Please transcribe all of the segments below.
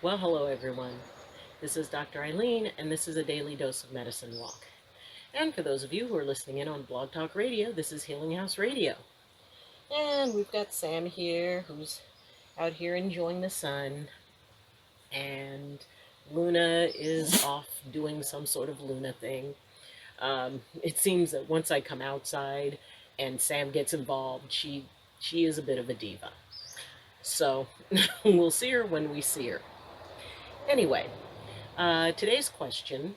Well, hello everyone. This is Dr. Ayleen, and this is a daily dose of medicine walk. And for those of you who are listening in on Blog Talk Radio, this is Healing House Radio. And we've got Sam here, who's out here enjoying the sun, and Luna is off doing some sort of Luna thing. It seems that once I come outside and Sam gets involved, she is a bit of a diva. So we'll see her when we see her. Anyway, today's question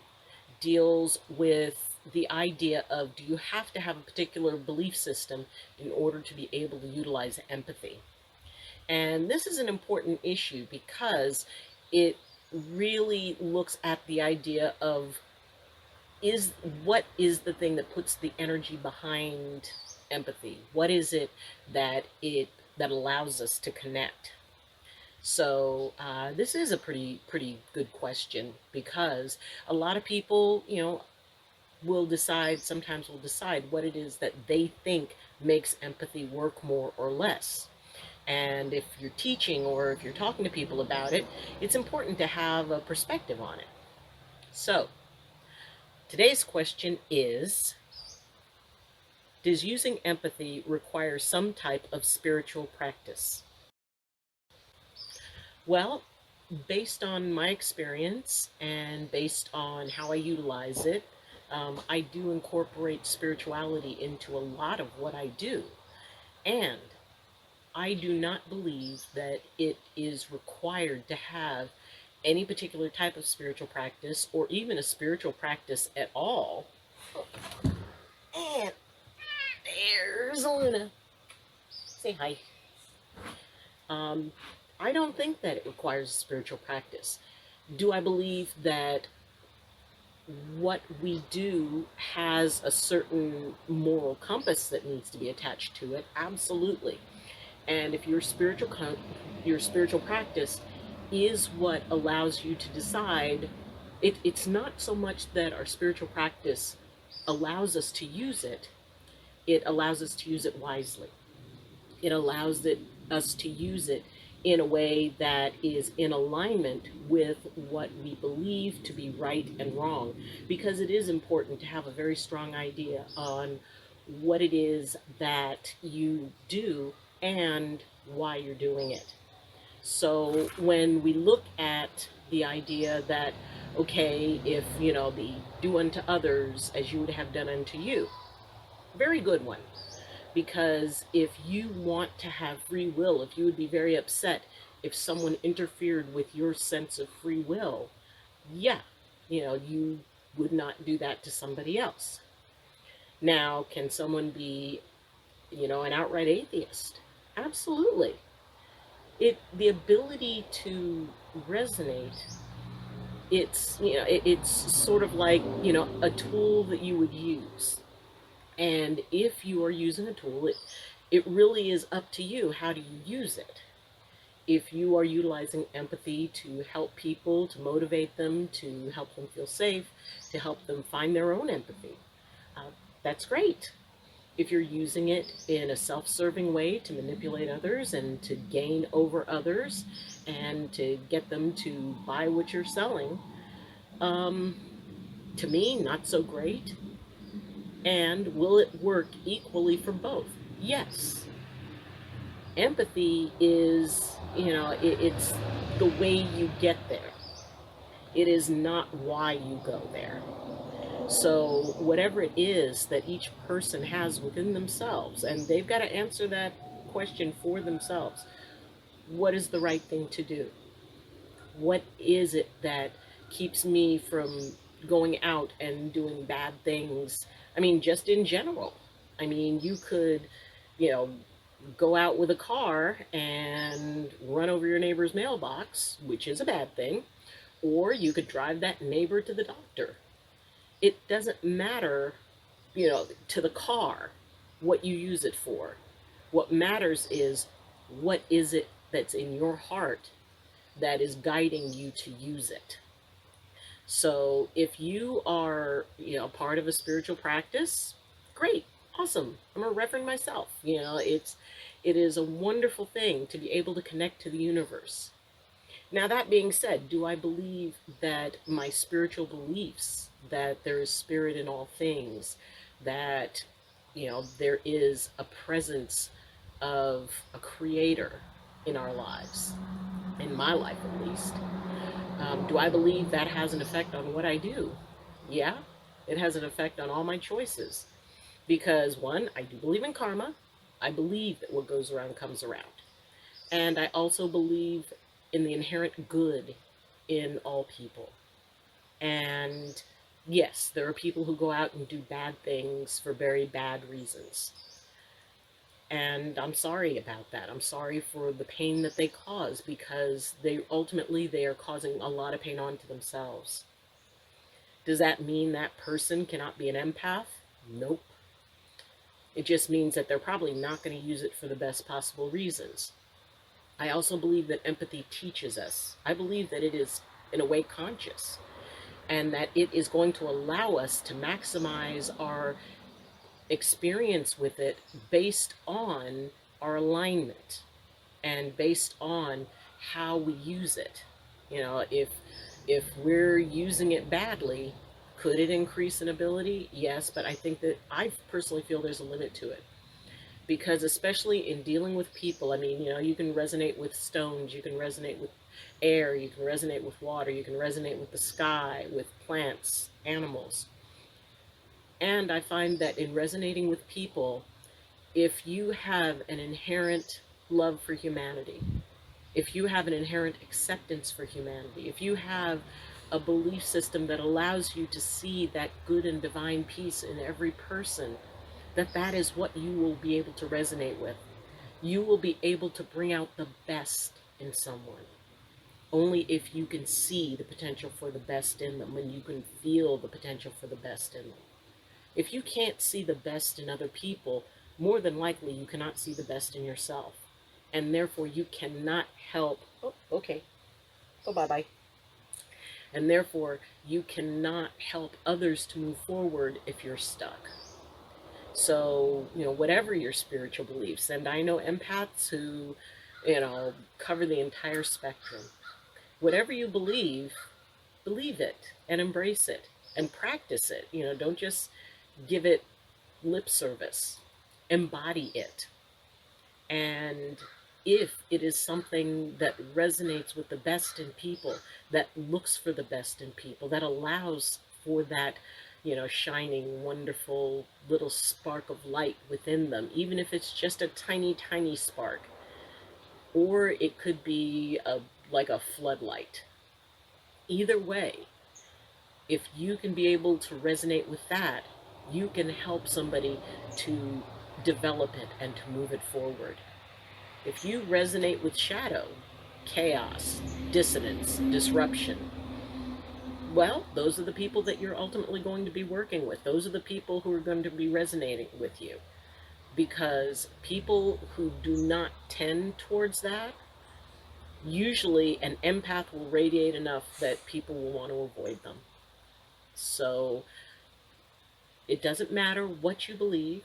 deals with the idea of, do you have to have a particular belief system in order to be able to utilize empathy? And this is an important issue because it really looks at the idea of what is the thing that puts the energy behind empathy? What is it that allows us to connect? So this is a pretty good question, because a lot of people, sometimes will decide what it is that they think makes empathy work more or less. And if you're teaching or if you're talking to people about it, it's important to have a perspective on it. So today's question is, does using empathy require some type of spiritual practice? Well, based on my experience and based on how I utilize it, I do incorporate spirituality into a lot of what I do. And I do not believe that it is required to have any particular type of spiritual practice, or even a spiritual practice at all. And there's Luna. Say hi. I don't think that it requires a spiritual practice. Do I believe that what we do has a certain moral compass that needs to be attached to it? Absolutely. And if your spiritual practice is what allows you to decide, it's not so much that our spiritual practice allows us to use it, it allows us to use it wisely. It allows us to use it in a way that is in alignment with what we believe to be right and wrong, because it is important to have a very strong idea on what it is that you do and why you're doing it. So when we look at the idea that, okay, if, the do unto others as you would have done unto you, very good one. Because if you want to have free will, if you would be very upset if someone interfered with your sense of free will, yeah, you would not do that to somebody else. Now, can someone be, an outright atheist? Absolutely. The ability to resonate, it's sort of like, a tool that you would use. And if you are using a tool, it really is up to you. How do you use it? If you are utilizing empathy to help people, to motivate them, to help them feel safe, to help them find their own empathy, that's great. If you're using it in a self-serving way to manipulate others and to gain over others and to get them to buy what you're selling, to me, not so great. And will it work equally for both? Yes. Empathy is, it's the way you get there. It is not why you go there. So whatever it is that each person has within themselves, and they've got to answer that question for themselves. What is the right thing to do? What is it that keeps me from going out and doing bad things? I mean, just in general. I mean, you could, go out with a car and run over your neighbor's mailbox, which is a bad thing, or you could drive that neighbor to the doctor. It doesn't matter, to the car, what you use it for. What matters is, what is it that's in your heart that is guiding you to use it. So if you are, part of a spiritual practice, great, awesome. I'm a reverend myself. It is a wonderful thing to be able to connect to the universe. Now, that being said, do I believe that my spiritual beliefs, that there is spirit in all things, that, there is a presence of a creator in our lives, in my life at least? Do I believe that has an effect on what I do? Yeah, it has an effect on all my choices. Because, one, I do believe in karma. I believe that what goes around comes around. And I also believe in the inherent good in all people. And yes, there are people who go out and do bad things for very bad reasons. And I'm sorry about that. I'm sorry for the pain that they cause, because they are causing a lot of pain onto themselves. Does that mean that person cannot be an empath? Nope. It just means that they're probably not going to use it for the best possible reasons. I also believe that empathy teaches us. I believe that it is, in a way, conscious, and that it is going to allow us to maximize our experience with it based on our alignment and based on how we use it. If we're using it badly, could it increase in ability? Yes, but I think that I personally feel there's a limit to it. Because especially in dealing with people, I mean, you can resonate with stones, you can resonate with air, you can resonate with water, you can resonate with the sky, with plants, animals. And I find that in resonating with people, if you have an inherent love for humanity, if you have an inherent acceptance for humanity, if you have a belief system that allows you to see that good and divine peace in every person, that is what you will be able to resonate with. You will be able to bring out the best in someone. Only if you can see the potential for the best in them, when you can feel the potential for the best in them. If you can't see the best in other people, more than likely you cannot see the best in yourself. And therefore you cannot help, oh, okay, oh, bye-bye. And therefore you cannot help others to move forward if you're stuck. So, whatever your spiritual beliefs, and I know empaths who, cover the entire spectrum. Whatever you believe it and embrace it and practice it. Don't just give it lip service. Embody it. And if it is something that resonates with the best in people, that looks for the best in people, that allows for that shining, wonderful little spark of light within them, even if it's just a tiny, tiny spark. Or it could be like a floodlight. Either way, if you can be able to resonate with that, you can help somebody to develop it and to move it forward. If you resonate with shadow, chaos, dissonance, disruption, well, those are the people that you're ultimately going to be working with. Those are the people who are going to be resonating with you. Because people who do not tend towards that, usually an empath will radiate enough that people will want to avoid them. So it doesn't matter what you believe.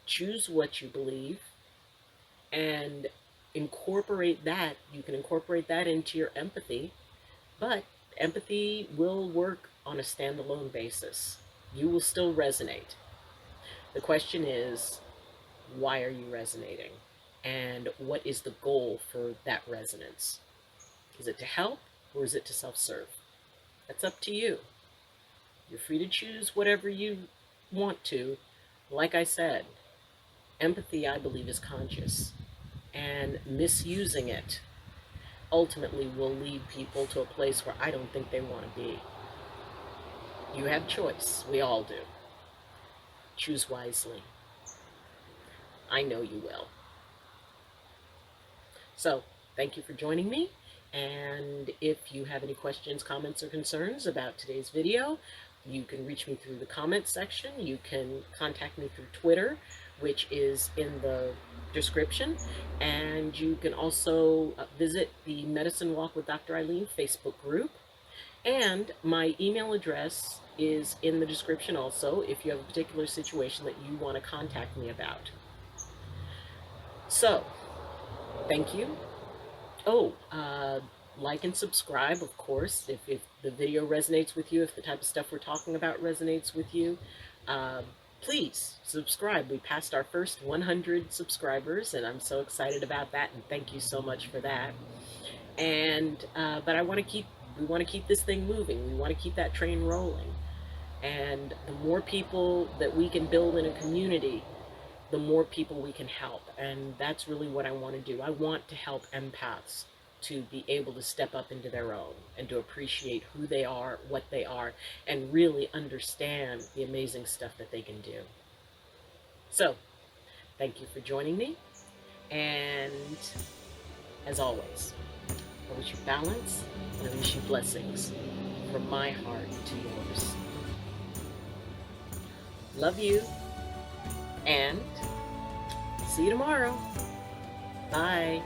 Choose what you believe and incorporate that. You can incorporate that into your empathy, but empathy will work on a standalone basis. You will still resonate. The question is, why are you resonating? And what is the goal for that resonance? Is it to help, or is it to self-serve? That's up to you. You're free to choose whatever you want to. Like I said, empathy, I believe, is conscious. And misusing it ultimately will lead people to a place where I don't think they want to be. You have choice. We all do. Choose wisely. I know you will. So, thank you for joining me. And if you have any questions, comments, or concerns about today's video, you can reach me through the comments section. You can contact me through Twitter, which is in the description. And you can also visit the Medicine Walk with Dr. Ayleen Facebook group. And my email address is in the description also, if you have a particular situation that you want to contact me about. So, thank you. Oh, like and subscribe, of course, if the video resonates with you, if the type of stuff we're talking about resonates with you. Uh, Please subscribe. We passed our first 100 subscribers, and I'm so excited about that, and thank you so much for that. And but we want to keep this thing moving. We want to keep that train rolling. And the more people that we can build in a community, the more people we can help. And that's really what I want to do. I want to help empaths to be able to step up into their own and to appreciate who they are, what they are, and really understand the amazing stuff that they can do. So, thank you for joining me. And as always, I wish you balance and I wish you blessings from my heart to yours. Love you, and see you tomorrow. Bye.